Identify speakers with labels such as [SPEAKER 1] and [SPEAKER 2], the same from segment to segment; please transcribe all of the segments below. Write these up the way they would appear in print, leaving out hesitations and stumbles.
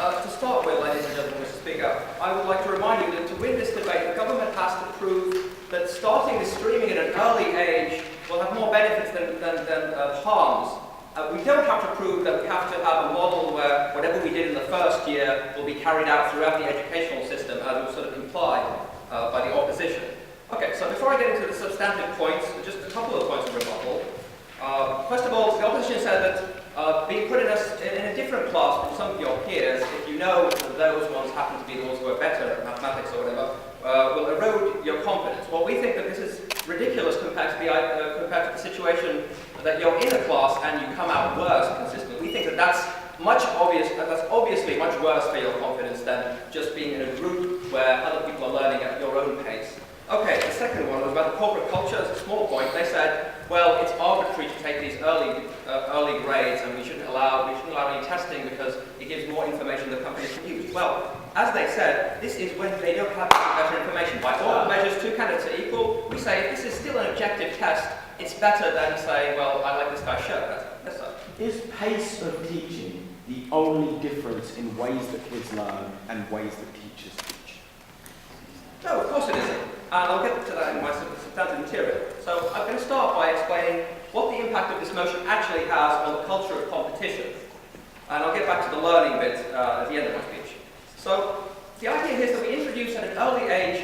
[SPEAKER 1] To start with, ladies and gentlemen, Mr. Speaker, I would like to remind you that to win this debate, the government has to prove that starting the streaming at an early age will have more benefits than harms. We don't have to prove that we have to have a model where whatever we did in the first year will be carried out throughout the educational system, as was sort of implied by the opposition. Okay, so before I get into the substantive points, just a couple of points of rebuttal. First of all, the opposition said that being put in a different class from some of your peers, if you know that those ones happen to be the ones who are better at mathematics or whatever, will erode your confidence. Well, we think that this is ridiculous compared to the situation that you're in a class and you come out worse consistently. We think that that's obviously much worse for your confidence than just being in a group where other people are learning at your own pace. Okay, the second one was about the corporate culture. It's a small point. They said, well, it's arbitrary to take these early grades, and we shouldn't allow any testing because it gives more information that companies can use. Well, as they said, this is when they don't have better information. By all measures, two candidates are equal. We say if this is still an objective test, it's better than saying, well, I like this guy's shirt better. Yes, sir.
[SPEAKER 2] Is pace of teaching the only difference in ways that kids learn and ways that teachers teach?
[SPEAKER 1] No, of course it isn't. And I'll get to that in my substantive material. So I'm going to start by explaining what the impact of this motion actually has on the culture of competition. And I'll get back to the learning bit at the end of my speech. So the idea here is that we introduce at an early age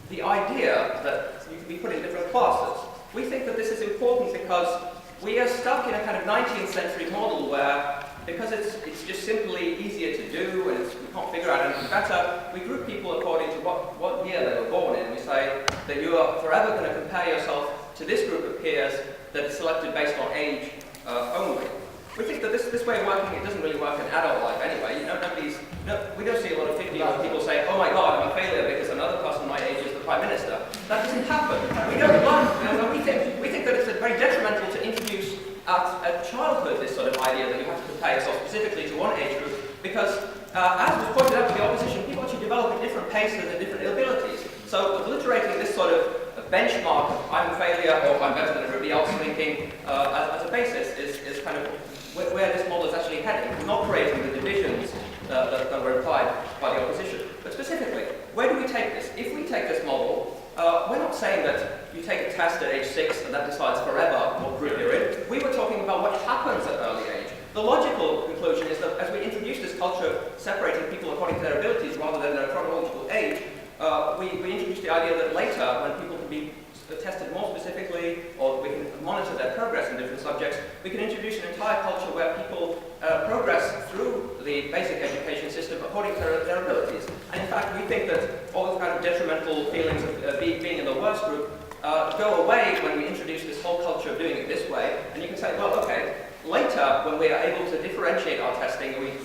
[SPEAKER 1] the idea that you can be put in different classes. We think that this is important because we are stuck in a kind of 19th century model where, because it's just simply easier to do and we can't figure out anything better, we group people according to what year they were born in. We say that you are forever going to compare yourself to this group of peers that is selected based on age only. We think that this way of working, it doesn't really work in adult life anyway. We don't see a lot of 50-year-old people say, oh my God, I'm a failure because another person my age is the Prime Minister. That doesn't happen. We don't learn. We think that it's very detrimental to introduce at childhood this sort of idea that you have to compare yourself specifically to one age group because, as was pointed out by the opposition, people actually develop at different paces and different abilities. So obliterating this sort of benchmark of I'm a failure or I'm better than everybody else thinking as a basis is kind of where this model is actually heading. We're not creating the divisions that were implied by the opposition. But specifically, where do we take this? If we take this model, we're not saying that you take a test at age 6 and that decides forever what group you're in. We were talking about what happens at early age. The logical conclusion is that as we introduce this culture of separating people according to their abilities rather than their chronological age, we introduce the idea that later, when people can be tested more specifically, or we can monitor their progress in different subjects, we can introduce an entire culture where people progress through the basic education system according to their abilities. And in fact, we think that all those kind of detrimental feelings of being in the worst group go away when we introduce this whole culture of doing it this way. And you can say, well, okay, later, when we are able to differentiate our testing, we're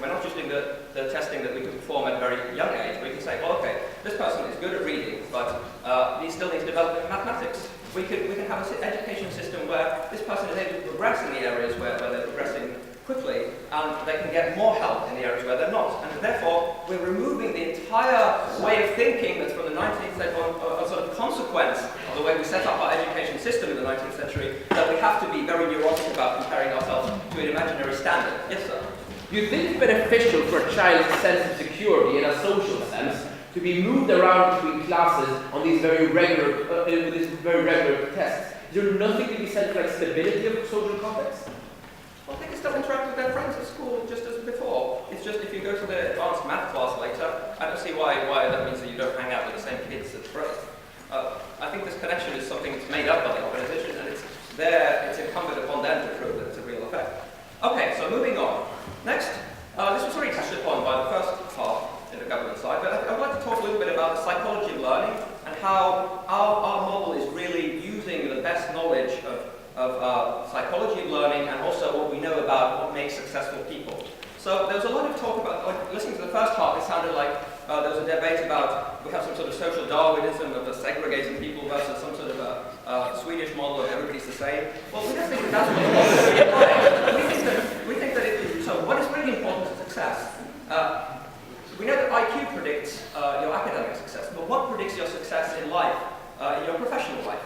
[SPEAKER 1] not just doing the testing that we can perform at a very young age. We can say, well, okay, this person is good at reading, but he still needs development in mathematics. We can have an education system where this person is able to progress in the areas where they're progressing quickly, and they can get more help in the areas where they're not. And therefore, we're removing the entire way of thinking that's from the 19th century, a sort of consequence of the way we set up our education system in the 19th century, that we have to be very neurotic about comparing ourselves to an imaginary standard. Yes, sir?
[SPEAKER 3] You think it's beneficial for a child's sense of security in a social sense to be moved around between classes on these very regular tests? Is there nothing to be said for like stability of social context?
[SPEAKER 1] Well, I think they still interact with their friends at school just as before. It's just if you go to the advanced math class later, I don't see why that means that you don't hang out with the same kids at break. I think this connection is something that's made up by the organization, and it's incumbent upon them to prove that it's a real effect. Okay, so moving on. Next, this was already touched upon by the first half in the government side, but I'd like to talk a little bit about the psychology of learning and how our model is really using the best knowledge of psychology of learning and also what we know about what makes successful people. So there was a lot of talk about, listening to the first half, it sounded like there was a debate about we have some sort of social Darwinism of segregating people versus some sort of a Swedish model of everybody's the same. Well, we don't think that that's what the model is applying. We think that so what is really important to success? We know that IQ predicts your academic success, but what predicts your success in life, in your professional life?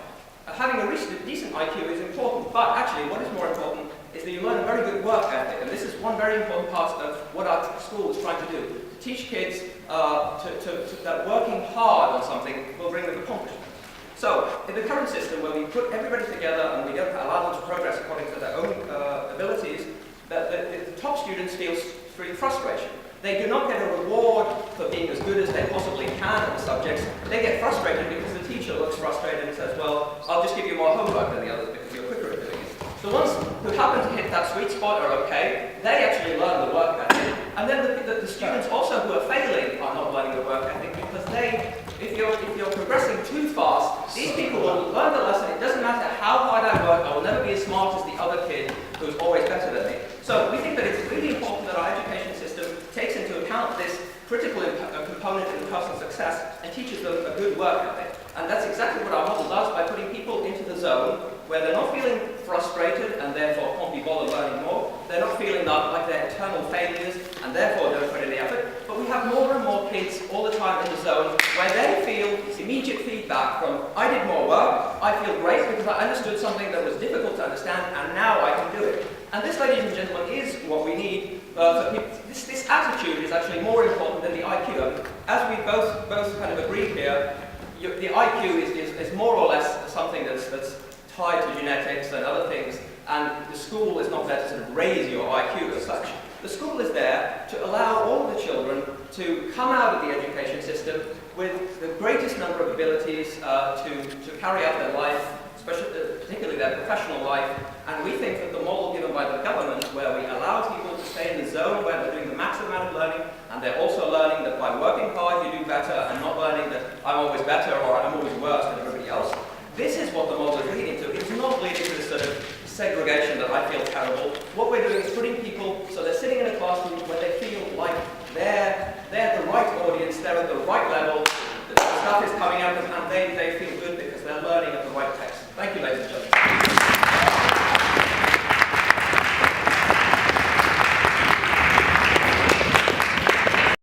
[SPEAKER 1] Having a decent IQ is important, but actually what is more important is that you learn a very good work ethic, and this is one very important part of what our school is trying to do. To teach kids that working hard on something will bring them accomplishment. So, in the current system, where we put everybody together and we don't allow them to progress according to their own abilities, the top students feel really frustration. They do not get a reward for being as good as they possibly can at the subjects. They get frustrated because the teacher looks frustrated and says, well, I'll just give you more homework than the others because you're quicker at doing it. The ones who happen to hit that sweet spot are okay. They actually learn the work ethic. And then the students also who are failing are not learning the work ethic because if you're progressing too fast, these people will learn the lesson. It doesn't matter how hard I work, I will never be as smart as the other kid who's always better than me. So we think that it's really important that our education system takes into account this critical component in the person's success and teaches them a good work ethic. And that's exactly what our model does by putting people into the zone where they're not feeling frustrated and therefore can't be bothered learning more. They're not feeling like they're eternal failures and therefore don't put in the effort. But we have more and more kids all the time in the zone where they feel immediate feedback from, I did more work, I feel great because I understood something that was difficult to understand and now I can do it. And this, ladies and gentlemen, is what we need for people. This attitude is actually more important than the IQ. As we both kind of agreed here, the IQ is more or less something that's tied to genetics and other things, and the school is not there to sort of raise your IQ as such. The school is there to allow all of the children to come out of the education system with the greatest number of abilities to carry out their life, particularly their professional life. And we think that the model given by the government, where we allow people to stay in the zone where they're doing the maximum amount of learning, and they're also learning that by working hard you do better, and not learning that I'm always better or I'm always worse than everybody else. This is what the model is leading to. It's not leading to this sort of segregation that I feel terrible. What we're doing is putting people, so they're sitting in a classroom where they feel like they're the right audience, they're at the right level, the stuff is coming out and they feel good because they're